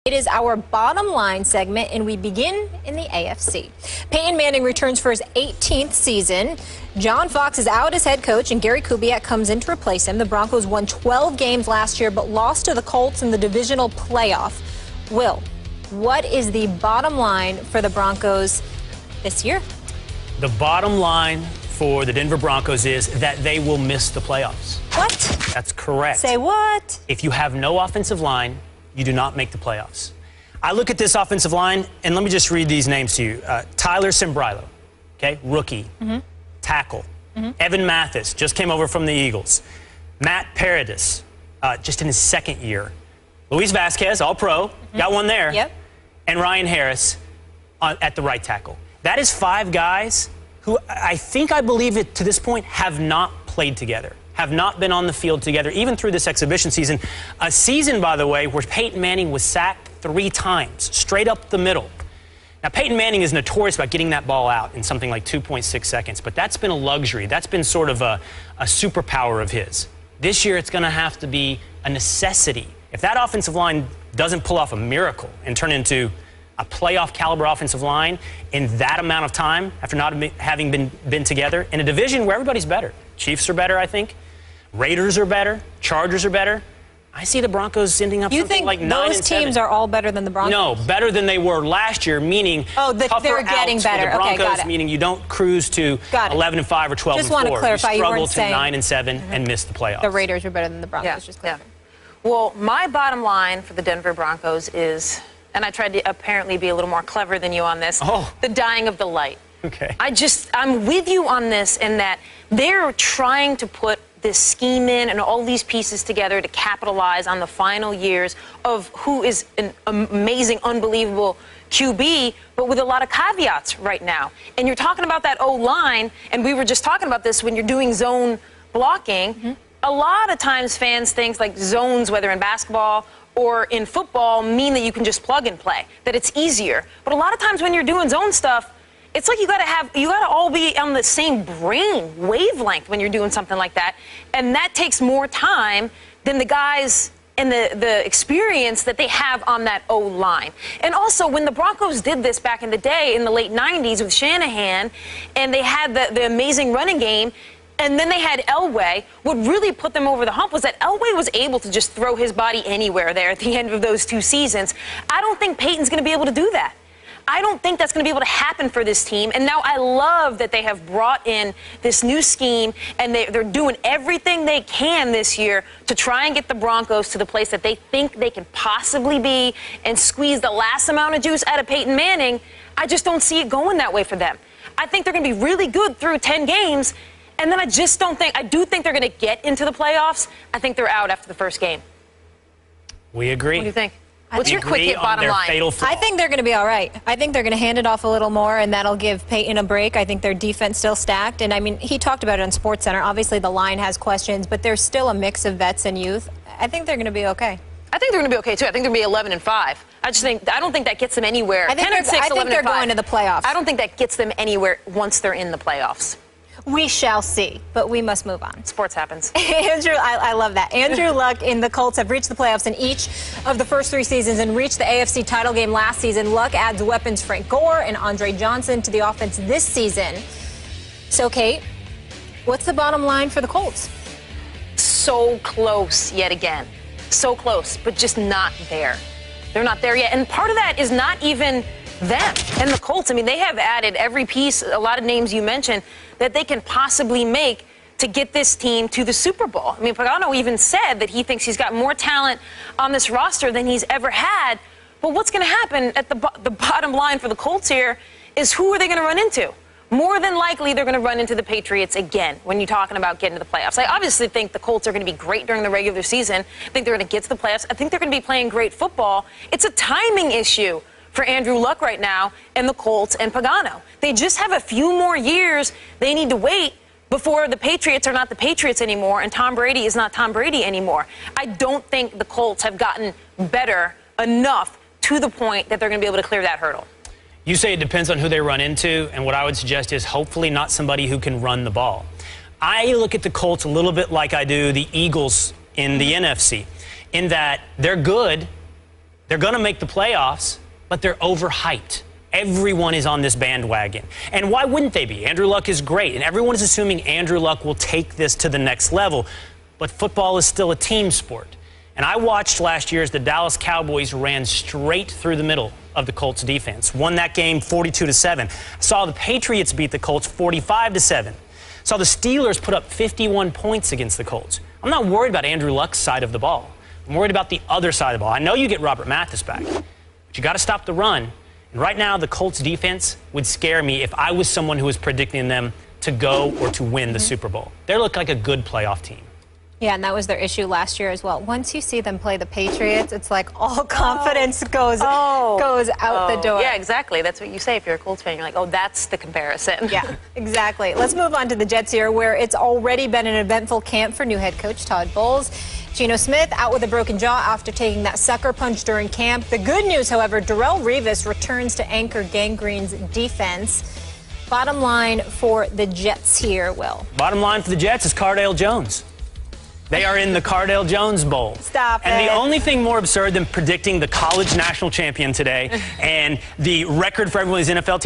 It is our bottom line segment, and we begin in the AFC. Peyton Manning returns for his 18th season. John Fox is out as head coach, and Gary Kubiak comes in to replace him. The Broncos won 12 games last year, but lost to the Colts in the divisional playoff. Will, what is the bottom line for the Broncos this year? The bottom line for the Denver Broncos is that they will miss the playoffs. What? That's correct. Say what? If you have no offensive line, you do not make the playoffs. I look at this offensive line, and let me just read these names to you. Tyler Sembrilo, okay, rookie, tackle. Evan Mathis just came over from the Eagles. Matt Paradis, just in his second year. Luis Vasquez, all-pro, got one there. Yep. And Ryan Harris at the right tackle. That is 5 guys who I believe it to this point have not played together, have not been on the field together, even through this exhibition season. A season, by the way, where Peyton Manning was sacked 3 times, straight up the middle. Now, Peyton Manning is notorious about getting that ball out in something like 2.6 seconds, but that's been a luxury. That's been sort of a superpower of his. This year, it's going to have to be a necessity. If that offensive line doesn't pull off a miracle and turn into a playoff caliber offensive line in that amount of time, after not having been together, in a division where everybody's better. Chiefs are better, I think. Raiders are better. Chargers are better. I see the Broncos ending up something like 9-7. You think those teams are all better than the Broncos? No, better than they were last year, meaning they're getting better. For the Broncos, okay, got it. meaning you don't cruise to 11-5 or 12-4. Just want to clarify, you struggle weren't to saying 9-7 and miss the playoffs. The Raiders are better than the Broncos. Yeah. Just clear. Well, my bottom line for the Denver Broncos is, and I tried to apparently be a little more clever than you on this, the dying of the light. Okay. I'm with you on this in that they're trying to put this scheme in and all these pieces together to capitalize on the final years of who is an amazing, unbelievable QB, but with a lot of caveats right now. And you're talking about that O-line, and we were just talking about this when you're doing zone blocking. A lot of times fans think like zones, whether in basketball or in football, mean that you can just plug and play, that it's easier. But a lot of times when you're doing zone stuff, it's like you gotta all be on the same brain wavelength when you're doing something like that. And that takes more time than the guys and the experience that they have on that O-line. And also, when the Broncos did this back in the day, in the late 90s with Shanahan, and they had the amazing running game, and then they had Elway, what really put them over the hump was that Elway was able to just throw his body anywhere there at the end of those 2 seasons. I don't think Peyton's going to be able to do that. I don't think that's going to be able to happen for this team. And now I love that they have brought in this new scheme, and they're doing everything they can this year to try and get the Broncos to the place that they think they can possibly be and squeeze the last amount of juice out of Peyton Manning. I just don't see it going that way for them. I think they're going to be really good through 10 games, and then I do think they're going to get into the playoffs. I think they're out after the first game. We agree. What do you think? What's your quick hit bottom line? I think they're going to be all right. I think they're going to hand it off a little more, and that'll give Peyton a break. I think their defense still stacked. And, I mean, he talked about it on SportsCenter. Obviously, the line has questions, but there's still a mix of vets and youth. I think they're going to be okay. I think they're going to be okay, too. I think they're going to be 11-5. I don't think that gets them anywhere. I think they're going to the playoffs. I don't think that gets them anywhere once they're in the playoffs. We shall see, but we must move on. Sports happens. Andrew, I love that. Andrew Luck and the Colts have reached the playoffs in each of the first 3 seasons and reached the AFC title game last season. Luck adds weapons Frank Gore and Andre Johnson to the offense this season. So, Kate, what's the bottom line for the Colts? So close yet again. So close, but just not there. They're not there yet. And part of that is not even them and the Colts. I mean, they have added every piece, a lot of names you mentioned, that they can possibly make to get this team to the Super Bowl. I mean, Pagano even said that he thinks he's got more talent on this roster than he's ever had. But what's going to happen at the bottom line for the Colts here is who are they going to run into? More than likely, they're going to run into the Patriots again when you're talking about getting to the playoffs. I obviously think the Colts are going to be great during the regular season. I think they're going to get to the playoffs. I think they're going to be playing great football. It's a timing issue for Andrew Luck right now and the Colts and Pagano. They just have a few more years they need to wait before the Patriots are not the Patriots anymore and Tom Brady is not Tom Brady anymore. I don't think the Colts have gotten better enough to the point that they're going to be able to clear that hurdle. You say it depends on who they run into, and what I would suggest is hopefully not somebody who can run the ball. I look at the Colts a little bit like I do the Eagles in the NFC, in that they're good, They're going to make the playoffs, but they're overhyped. Everyone is on this bandwagon. And why wouldn't they be? Andrew Luck is great, and everyone is assuming Andrew Luck will take this to the next level. But football is still a team sport. And I watched last year as the Dallas Cowboys ran straight through the middle of the Colts defense. Won that game 42-7. Saw the Patriots beat the Colts 45-7. Saw the Steelers put up 51 points against the Colts. I'm not worried about Andrew Luck's side of the ball. I'm worried about the other side of the ball. I know you get Robert Mathis back, but you got to stop the run. And right now, the Colts defense would scare me if I was someone who was predicting them to go or to win the Super Bowl. They look like a good playoff team. Yeah, and that was their issue last year as well. Once you see them play the Patriots, it's like all confidence goes out the door. Yeah, exactly. That's what you say if you're a Colts fan. You're like, oh, that's the comparison. Yeah, exactly. Let's move on to the Jets here, where it's already been an eventful camp for new head coach Todd Bowles. Geno Smith out with a broken jaw after taking that sucker punch during camp. The good news, however, Darrelle Revis returns to anchor Gang Green's defense. Bottom line for the Jets here, Will. Bottom line for the Jets is Cardale Jones. They are in the Cardale Jones Bowl. Stop And it. the only thing more absurd than predicting the college national champion today and the record for everyone's NFL team